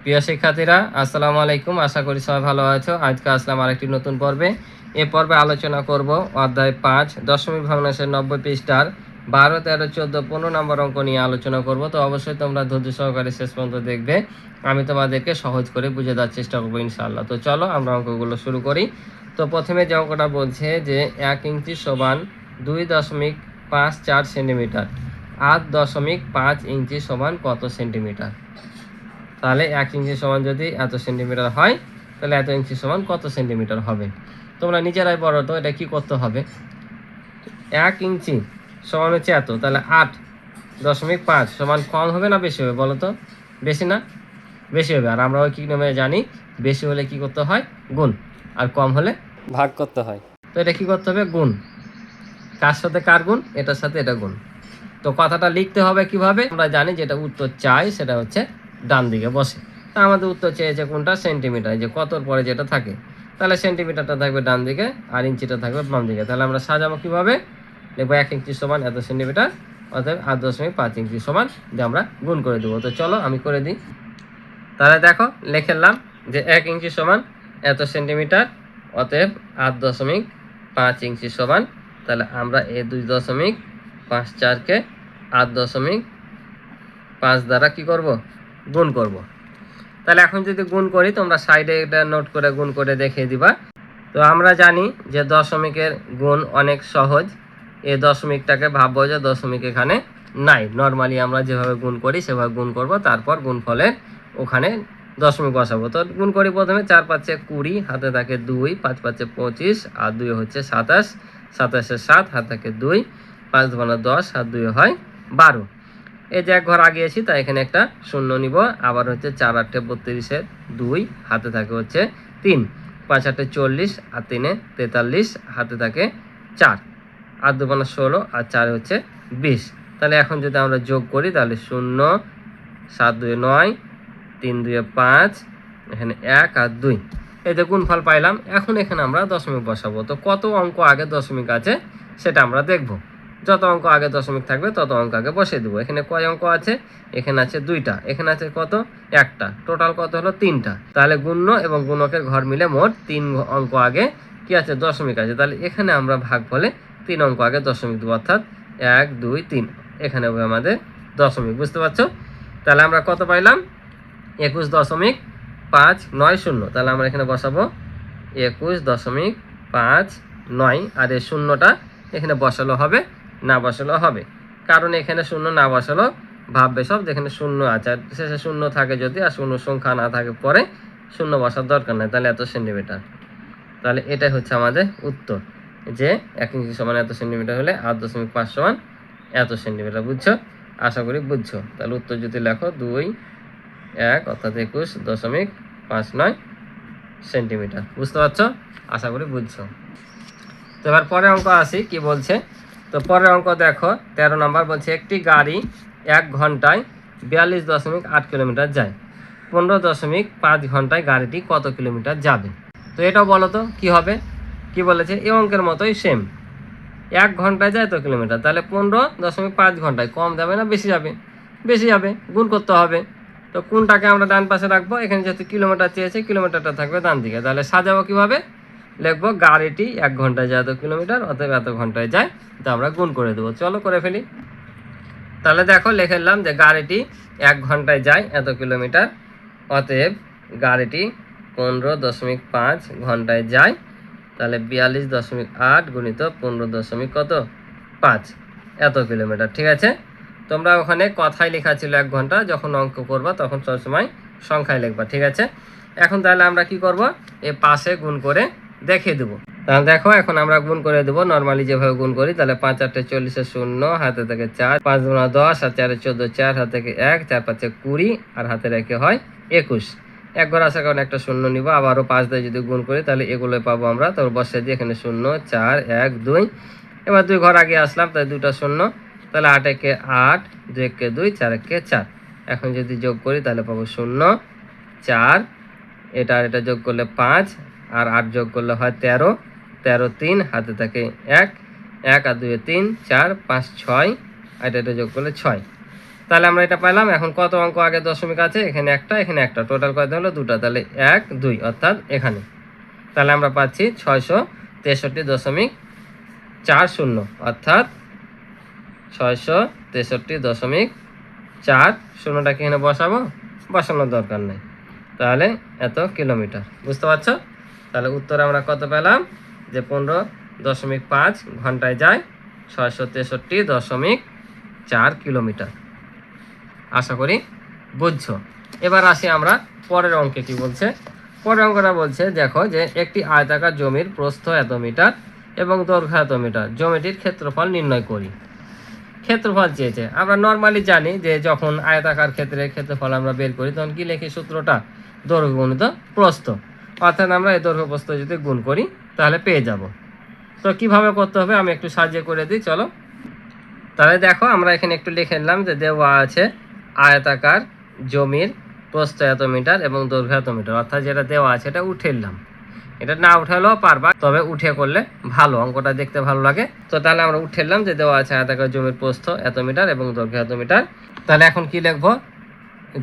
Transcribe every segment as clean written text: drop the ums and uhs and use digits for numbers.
প্রিয় শিক্ষার্থীরা, আসসালামু আলাইকুম। আশা করি সবাই ভালো আছো। আজকে আসলাম আরেকটি নতুন পর্বে। এ পর্বে আলোচনা করব অধ্যায় 5 দশমিক ভগ্নাংশের 90 পৃষ্ঠার 12, 13, 14, 15 নম্বর অঙ্ক নিয়ে আলোচনা করব। তো অবশ্যই তোমরা ধৈর্য সহকারে শেষ পর্যন্ত দেখবে। আমি তোমাদেরকে সহজ করে বুঝে দেওয়ার চেষ্টা করবো ইনশাআল্লাহ। তো চলো আমরা অঙ্কগুলো শুরু করি। তো প্রথমে যে অঙ্কটা বলছে যে 1 ইঞ্চি সমান 2.54 সেন্টিমিটার, 8.5 ইঞ্চি সমান কত সেন্টিমিটার? তাহলে 1 ইঞ্চি সমান যদি এত সেন্টিমিটার হয়, তাহলে এত ইঞ্চি সমান কত সেন্টিমিটার হবে? তোমরা নিজেরাই বলো তো এটা কি করতে হবে। 1 ইঞ্চি সমান হচ্ছে এত, তাহলে 8.5 সমান কম হবে না বেশি হবে বলো তো? বেশি না? বেশি হবে। আর আমরা ওই কি নিয়মে জানি, বেশি হলে কি করতে হয়? গুণ, আর কম হলে ভাগ করতে হয়। তো এটা কি করতে হবে? গুণ। কার সাথে কার গুণ? এটার সাথে এটা গুণ। তো কথাটা লিখতে হবে কিভাবে? আমরা জানি যেটা উত্তর চাই সেটা হচ্ছে ডান দিকে বসে। তা আমাদের উত্তর চেয়েছে কোনটা? সেন্টিমিটার, যে কতর পরে যেটা থাকে। তাহলে সেন্টিমিটারটা থাকবে ডান দিকে আর ইঞ্চিটা থাকবে বাম দিকে। তাহলে আমরা সাজাবো কিভাবে? দেখবো 1 ইঞ্চি সমান এত সেন্টিমিটার, অর্থাৎ 8.5 ইঞ্চি সমান দিয়ে আমরা গুণ করে দেবো। তো চলো আমি করে দিই। তাহলে দেখো লিখলাম যে 1 ইঞ্চি সমান এত সেন্টিমিটার, অতএব 8.5 ইঞ্চি সমান, তাহলে আমরা এই 2.54কে 8.5 দ্বারা কি করব? গুণ করব। তাহলে এখন যদি গুণ করি, তোমরা সাইডে এটা নোট করে গুণ করে দেখিয়ে দিবা। তো আমরা জানি যে দশমিকের গুণ অনেক সহজ। এই দশমিকটাকে ভাববো যে দশমিক এখানে নাই, নর্মালি আমরা যেভাবে গুণ করি সেভাবে গুণ করব, তারপর গুণফলের ওখানে দশমিক বসাবো। তো গুণ করি প্রথমে 4 5 20, হাতে থাকে 2, 5 5 25, আর 2 হচ্ছে 27, 27 7, হাতে থাকে 2, 5 2 10, আর 2 হয় 12। এই যে এক ঘর আগিয়েছি, তাই এখানে একটা শূন্য নিব। আবার হচ্ছে 4 8 32, 2, হাতে থাকে হচ্ছে 3, 5 8 40, আর 3 43, হাতে থাকে 4, আর 2 16, আর 4 হচ্ছে 20। তাহলে এখন যদি আমরা যোগ করি, তাহলে 0, 7 2 9, 3 2 5, এখানে 1 আর 2। এই যে গুণফল পাইলাম। এখন এখানে আমরা দশমিক বসাবো। তো কত অঙ্ক আগে দশমিক আছে সেটা আমরা দেখব। যত অঙ্ক আগে দশমিক থাকবে তত অঙ্ক আগে বসিয়ে দেবো। এখানে কয় অঙ্ক আছে? এখানে আছে 2টা, এখানে আছে কত? একটা। টোটাল কত হলো? 3টা। তাহলে গুণ্য এবং গুণকের ঘর মিলে মোট 3 অঙ্ক আগে কি আছে? দশমিক আছে। তাহলে এখানে আমরা ভাগ ফলে 3 অঙ্ক আগে দশমিক দেবো, অর্থাৎ 1 2 3। এখানে হবে আমাদের দশমিক। বুঝতে পারছো? তাহলে আমরা কত পাইলাম? 21.590। তাহলে আমরা এখানে বসাবো 21.590, আর এই শূন্যটা এখানে বসালো হবে, না বসালো হবে। কারণ এখানে শূন্য না বসালো ভাববে সব যেখানে শূন্য আছে, আর শেষে শূন্য থাকে যদি, আর শূন্য সংখ্যা না থাকে পরে, শূন্য বসার দরকার নেই। তাহলে এত সেন্টিমিটার। তাহলে এটাই হচ্ছে আমাদের উত্তর, যে 1 ইঞ্চি সমান এত সেন্টিমিটার হলে 8.5 সমান এত সেন্টিমিটার। বুঝছো? আশা করি বুঝছো। তাহলে উত্তর যদি লেখো 2 1, অর্থাৎ 21.59 সেন্টিমিটার। বুঝতে পারছো? আশা করি বুঝছো। তো এবার পরের অঙ্ক আসি, কি বলছে। তো পরের অঙ্ক দেখো 13 নম্বর বলছে একটি গাড়ি 1 ঘন্টায় 42.8 কিলোমিটার যায়, 15.5 ঘন্টায় গাড়িটি কত কিলোমিটার যাবে? তো এটাও বলো তো কি হবে। কি বলেছে? এই অঙ্কের মতোই সেম। 1 ঘন্টায় যায় তো কিলোমিটার, তাহলে 15.5 ঘন্টায় কম যাবে না বেশি যাবে? বেশি যাবে। গুণ করতে হবে। তো কোনটাকে আমরা ডান পাশে রাখবো? এখানে যেহেতু কিলোমিটার চেয়েছে, কিলোমিটারটা থাকবে ডান দিকে। তাহলে সাজাবো কিভাবে? লিখবো গাড়িটি 1 ঘন্টায় যায় এত কিলোমিটার, অতএব এত ঘন্টায় যায়। তো আমরা গুণ করে দেবো। চলো করে ফেলি। তাহলে দেখো লিখলাম যে গাড়িটি 1 ঘন্টায় যায় এত কিলোমিটার, অতএব গাড়িটি 15.5 ঘন্টায় যায়। তাহলে 42.8 গুণিত 15.5 এত কিলোমিটার। ঠিক আছে? তোমরা ওখানে কথায় লেখা ছিল 1 ঘন্টা, যখন অঙ্ক করবা তখন সবসময় সংখ্যায় লিখবা। ঠিক আছে? এখন তাহলে আমরা কি করব? এই পাশে গুণ করে দেখিয়ে দেবো। তাহলে দেখো এখন আমরা গুণ করে দেবো নর্মালি যেভাবে গুণ করি। তাহলে 5 8 40, 0, হাতে থেকে 4, 5 2 10, আর 4 14, 4, হাতে থেকে 1, 4 5 20, আর হাতে রেখে হয় 21। এক ঘর আসার কারণে একটা শূন্য নিব। আবারও 5 দিয়ে যদি গুণ করি তাহলে এগুলো পাবো আমরা। তারপর বসে দিয়ে এখানে 0 4 1 2। এবার 2 ঘর আগে আসলাম, তাই 2টা শূন্য। তাহলে 8 একে 8, 2 একে 2, 4 একে 4। এখন যদি যোগ করি তাহলে পাবো 0 4, এটা আর এটা যোগ করলে 5, আর 8 যোগ করলে হয় 13, 13 3, হাতে থাকে 1, 1 আর 2 3, 4 5 6, আর এটা যোগ করলে 6। তাহলে আমরা এটা পাইলাম। এখন কত অঙ্ক আগে দশমিক আছে, এখানে একটা, টোটাল কত হলো 2টা, তাহলে 1 2 অর্থাৎ এখানে। তাহলে আমরা পাচ্ছি 663.40 অর্থাৎ 663.40টা কি এখানে বসাবো, বসানোর দরকার নেই। তাহলে এত কিলোমিটার, বুঝতে পারছো? তাহলে উত্তরে আমরা কত পেলাম, যে 15.5 ঘন্টায় যায় 663.4 কিলোমিটার। আশা করি বুঝছো। এবার আসি আমরা পরের অঙ্কে। কি বলছে? পরের অঙ্কটা বলছে দেখো যে একটি আয়তাকার জমির প্রস্থ এত মিটার এবং দৈর্ঘ্য এত মিটার, জমিটির ক্ষেত্রফল নির্ণয় করি। ক্ষেত্রফল চেয়েছে। আমরা নর্মালি জানি যে যখন আয়তাকার ক্ষেত্রফল আমরা বের করি তখন কি লিখি সূত্রটা, দৈর্ঘ্য গুণিত প্রস্থ। অর্থাৎ আমরা এই দৈর্ঘ্য প্রস্থ যদি গুণ করি তাহলে পেয়ে যাব। তো কিভাবে করতে হবে আমি একটু সাহায্য করে দিই, চলো। তাহলে দেখো আমরা এখানে একটু লিখে নিলাম যে দেওয়া আছে আয়তাকার জমির প্রস্থ এত মিটার এবং দৈর্ঘ্য এত মিটার। অর্থাৎ যেটা দেওয়া আছে এটা উঠে নিলাম, এটা না উঠালেও পারবা, তবে উঠে করলে ভালো, অঙ্কটা দেখতে ভালো লাগে। তো তাহলে আমরা উঠে নিলাম যে দেওয়া আছে আয়তাকার জমির প্রস্থ এত মিটার এবং দৈর্ঘ্য এত মিটার। তাহলে এখন কি লিখবো,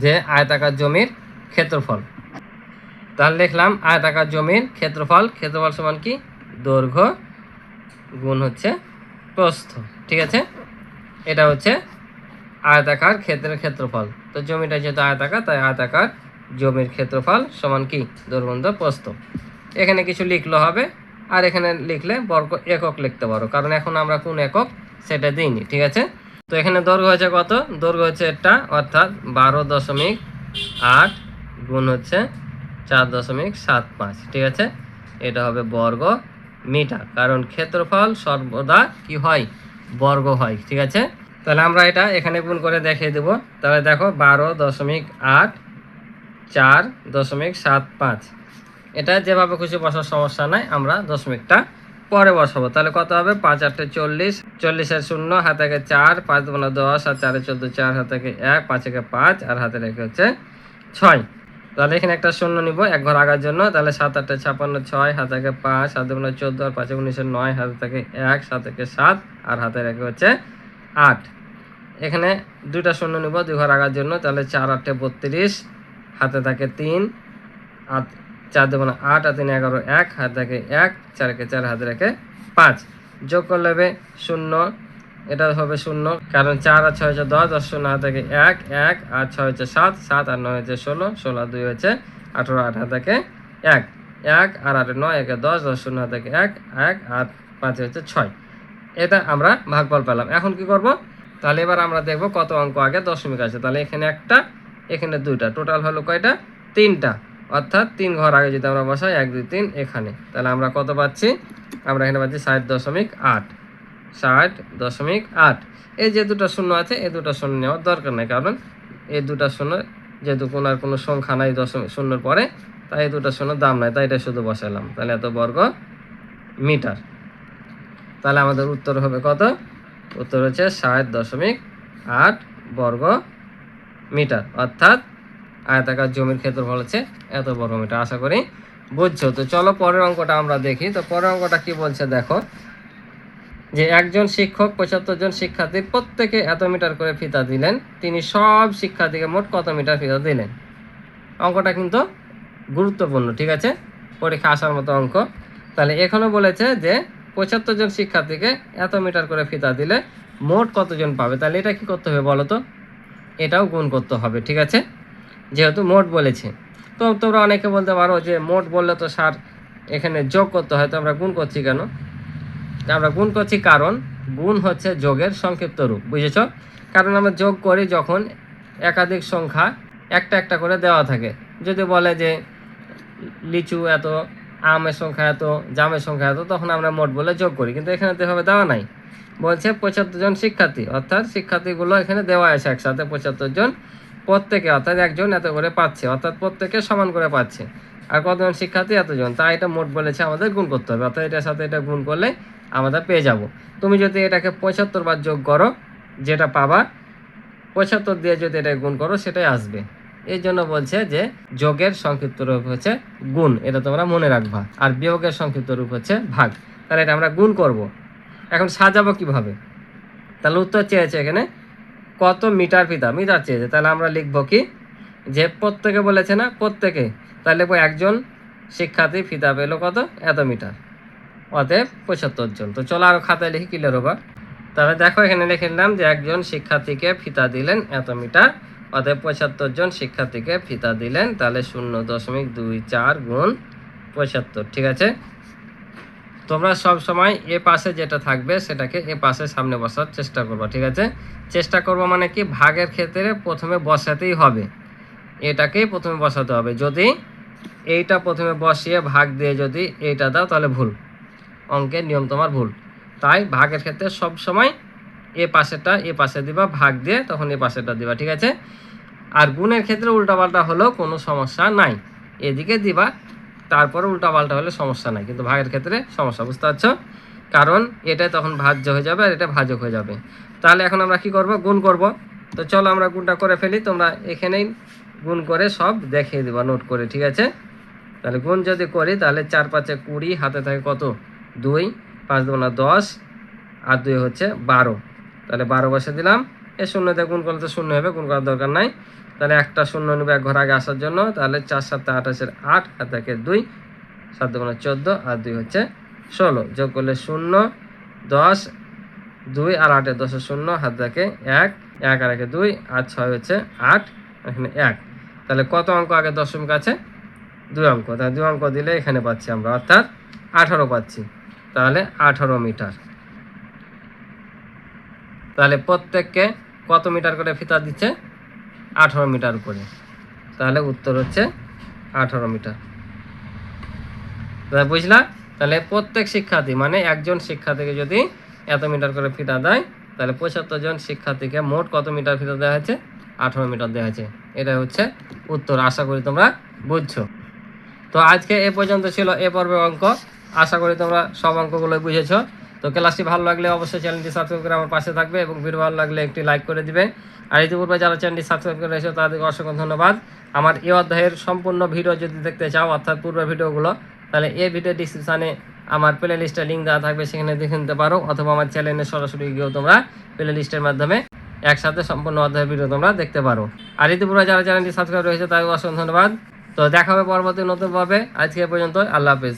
যে আয়তাকার জমির ক্ষেত্রফল। তাহলে লিখলাম আয়তাকার জমির ক্ষেত্রফল, ক্ষেত্রফল সমান কি, দৈর্ঘ্য গুণ হচ্ছে প্রস্থ। ঠিক আছে, এটা হচ্ছে আয়তাকার ক্ষেত্রের ক্ষেত্রফল। তো জমিটা যেহেতু আয়তাকার, তাই আয়তাকার জমির ক্ষেত্রফল সমান কি, দৈর্ঘ্য গুণ প্রস্থ। এখানে কিছু লিখলে হবে, আর এখানে লিখলে বর্গ একক লিখতে পারো, কারণ এখন আমরা কোন একক সেটা দিইনি। ঠিক আছে, তো এখানে দৈর্ঘ্য হচ্ছে কত, দৈর্ঘ্য হচ্ছে এটা, অর্থাৎ 12.8 গুণ হচ্ছে 4.75। ঠিক আছে, এটা হবে বর্গ মিটার, কারণ ক্ষেত্রফল সর্বদা কি হয়, বর্গ হয়। ঠিক আছে, তাহলে আমরা এটা এখানে গুণ করে দেখিয়ে দেব। তাহলে দেখো 12.8 4.75, এটা যেভাবে খুশি বসার সমস্যা নাই, আমরা দশমিকটা পরে বসাবো। তাহলে কত হবে, 5 8 40, 40 শূন্য, হাতে 4, 5 2 10, আর 4 14, 4 হাতে 1, 5 5, আর হাতে রেখে হচ্ছে 6। তাহলে এখানে একটা শূন্য নিব এক ঘর আগার জন্য। তাহলে 7 8 56, 6 হাতে 5, 7 2 14, আর 5 19 9, হাতে থেকে 1, 7 7, আর হাতে রেখে হচ্ছে 8। এখানে দুইটা শূন্য নিব 2 ঘর আগার জন্য। তাহলে 4 8 32, হাতে থাকে 3, আর 4 2 8, আর 3 11, 1 হাতে থাকে 1, 4 4 হাতে রেখে 5। যোগ করলে হবে 0, এটা হবে 0, কারণ 4 আর 6 হচ্ছে 10, 10 0 হাতে থাকে 1 1, আর 6 হচ্ছে 7, 7 আর 9 হচ্ছে 16, 16 আর 2 হচ্ছে 18, 8 হাতে থাকে 1 1, আর 8 9 1 10, 10 0 হাতে থাকে 1 1, আর 5 হচ্ছে 6। এটা আমরা ভাগফল পেলাম। এখন কি করব, তাহলে এবার আমরা দেখব কত অঙ্ক আগে দশমিক আছে। তাহলে এখানে একটা, এখানে দুইটা, টোটাল হলো কয়টা, 3টা। অর্থাৎ 3 ঘর আগে যদি আমরা বসাই 1 2 3 এখানে, তাহলে আমরা কত পাচ্ছি, আমরা এখানে পাচ্ছি 60.8, 60.8। এই যে দুটো শূন্য আছে, এই দুটো শূন্য নেওয়ার দরকার নেই, কারণ এই দুটো শূন্য যেহেতু কোনো সংখ্যা নাই দশমিক শূন্যর পরে, তাই এই দুটো শূন্যর দাম নাই, তাই এটা শুধু বসালাম। তাহলে এত বর্গ মিটার। তাহলে আমাদের উত্তর হবে কত, উত্তর হচ্ছে 60.8 বর্গ মিটার। অর্থাৎ আয়তাকার জমির ক্ষেত্রফল হচ্ছে এত বর্গ মিটার। আশা করি বুঝছো। তো চলো পরের অঙ্কটা আমরা দেখি। তো পরের অঙ্কটা কি বলছে দেখো, যে একজন শিক্ষক 75 জন শিক্ষার্থীর প্রত্যেকে এত মিটার করে ফিতা দিলেন, তিনি সব শিক্ষার্থীকে মোট কত মিটার ফিতা দিলেন। অঙ্কটা কিন্তু গুরুত্বপূর্ণ। ঠিক আছে, পরীক্ষা আসার মতো অঙ্ক। তাহলে এখানে বলেছে যে 75 জন শিক্ষার্থীকে এত মিটার করে ফিতা দিলে মোট কতজন পাবে। তাহলে এটা কি করতে হবে বলো তো, এটাও গুণ করতে হবে। ঠিক আছে, যেহেতু মোট বলেছে। তো তোমরা অনেকে বলতে পারো যে মোট বললে তো স্যার এখানে যোগ করতে হয়, তো আমরা গুণ করছি কেন? আমরা গুণ করছি কারণ গুণ হচ্ছে যোগের সংক্ষিপ্ত রূপ, বুঝেছ? কারণ আমরা যোগ করি যখন একাধিক সংখ্যা একটা একটা করে দেওয়া থাকে। যদি বলে যে লিচু এত, আমের সংখ্যা এত, জামের সংখ্যা এত, তখন আমরা মোট বলে যোগ করি, কিন্তু এখানে তো এভাবে দেওয়া নাই। বলছে 75 জন শিক্ষার্থী, অর্থাৎ শিক্ষার্থীগুলো এখানে দেওয়া আছে একসাথে 75 জন, প্রত্যেকে অর্থাৎ একজন এত করে পাচ্ছে, অর্থাৎ প্রত্যেকে সমান করে পাচ্ছে। আর কতজন শিক্ষার্থী, এতজন, তাই এটা মোট বলেছে আমাদের গুণ করতে হবে। অর্থাৎ এটার সাথে এটা গুণ করলে আমরা পেয়ে যাব। তুমি যদি এটাকে 75 বার যোগ করো, যেটা পাবা 75 দিয়ে যদি এটা গুণ করো সেটাই আসবে। এই জন্য বলছে যে যোগের সংক্ষিপ্ত রূপ হচ্ছে গুণ, এটা তোমরা মনে রাখবা। আর বিয়োগের সংক্ষিপ্ত রূপ হচ্ছে ভাগ। তাহলে এটা আমরা গুণ করব। এখন সাজাবো কিভাবে? তাহলে উত্তর চেয়েছে এখানে কত মিটার ফিতা, মিটার চেয়েছে, তাহলে আমরা লিখবো কি যে প্রত্যেকে বলেছে না, প্রত্যেকে, তাহলে লিখবো একজন শিক্ষার্থী ফিতা পেলো কত, এত মিটার, অতএব 75 জন। তো চলো আরো খাতায় লিখি ক্লিয়ার হবে। তাহলে দেখো এখানে লিখে নিলাম যে একজন শিক্ষার্থীকে ফিতা দিলেন এত মিটার, অতএব 75 জন শিক্ষার্থীকে ফিতা দিলেন, তাহলে 0.24 গুণ 75। ঠিক আছে, তোমরা সব সময় এ পাশে যেটা থাকবে সেটাকে এ পাশে সামনে বসার চেষ্টা করবা। ঠিক আছে, চেষ্টা করবো মানে কি, ভাগের ক্ষেত্রে প্রথমে বসাতেই হবে, এটাকেই প্রথমে বসাতে হবে। যদি এইটা প্রথমে বসিয়ে ভাগ দিয়ে যদি এইটা দাও তাহলে ভুল, অঙ্কের নিয়ম তোমার ভুল। তাই ভাগের ক্ষেত্রে সব সময় এ পাশেটা এ পাশে দিবা, ভাগ দিয়ে তখন এ পাশেটা দিবা। ঠিক আছে, আর গুণের ক্ষেত্রে উল্টাপাল্টা হলেও কোনো সমস্যা নাই, এদিকে দিবা তারপরে উল্টাপাল্টা হলে সমস্যা নাই, কিন্তু ভাগের ক্ষেত্রে সমস্যা, বুঝতে পারছো? কারণ এটা তখন ভাজ্য হয়ে যাবে আর এটা ভাজক হয়ে যাবে। তাহলে এখন আমরা কি করব, গুণ করব। তো চলো আমরা গুণটা করে ফেলি, তোমরা এখানেই গুণ করে সব দেখিয়ে দিবা নোট করে। ঠিক আছে, তাহলে গুণ যদি করি তাহলে 4 5 20, হাতে থাকে কত 2, 5 2 10, আর 2 হচ্ছে 12, তাহলে 12 বসে দিলাম। এই শূন্য দিয়ে গুণ করলে তো শূন্য হবে, গুণ করার দরকার নাই। তাহলে একটা শূন্য নেবে এক ঘর আগে আসার জন্য, তাহলে 4 7 28 8, হাতে থাকে 2, 7 2 14, আর 2 হচ্ছে 16, যোগ করলে 0 10, 2 আর 8 10 0, হাতে থাকে 1 1 আর 1 2, আর 6 হচ্ছে 8, এখানে 1। তাহলে কত অঙ্ক আগে দশমিক আছে, 2 অঙ্ক, তাহলে 2 অঙ্ক দিলে এখানে পাচ্ছি আমরা, অর্থাৎ 18 পাচ্ছি। তাহলে 18 মিটার। তাহলে প্রত্যেককে কত মিটার করে ফিতা দিচ্ছে, 18 মিটার করে, তাহলে উত্তর হচ্ছে 18 মিটার। বুঝলা? তাহলে প্রত্যেক শিক্ষার্থী মানে একজন শিক্ষার্থীকে যদি এত মিটার করে ফিতা দেয়, তাহলে 75 জন শিক্ষার্থীকে মোট কত মিটার ফিতা দেওয়া হয়েছে, 18 মিটার দেওয়া হয়েছে। এটা হচ্ছে উত্তর, আশা করি তোমরা বুঝছো। তো আজকে এ পর্যন্ত ছিল এ পর্বের অঙ্ক, আশা করি তোমরা সব অঙ্কগুলো বুঝেছো। তো ক্লাসটি ভালো লাগলে অবশ্যই চ্যানেলটি সাবস্ক্রাইব করে আমার পাশে থাকবে, এবং ভিডিও ভালো লাগলে একটি লাইক করে দিবে। আর ইতিপূর্বে যারা চ্যানেলটি সাবস্ক্রাইব করে রয়েছে তাদেরকে অসংখ্য ধন্যবাদ। আমার এই অধ্যায়ের সম্পূর্ণ ভিডিও যদি দেখতে চাও, অর্থাৎ পূর্বের ভিডিওগুলো, তাহলে এই ভিডিও ডিসক্রিপশানে আমার প্লে লিস্টের লিঙ্ক দেওয়া থাকবে, সেখানে দেখে নিতে পারো, অথবা আমার চ্যানেলে সরাসরি গিয়েও তোমরা প্লে লিস্টের মাধ্যমে একসাথে সম্পূর্ণ অধ্যায়ের ভিডিও তোমরা দেখতে পারো। আর ইতিপূর্বে যারা চ্যানেলটি সাবস্ক্রাইব রয়েছে তাদেরকে অসংখ্য ধন্যবাদ। তো দেখা হবে পরবর্তী নতুন ভাবে, আজকে এ পর্যন্ত, আল্লাহ হাফেজ।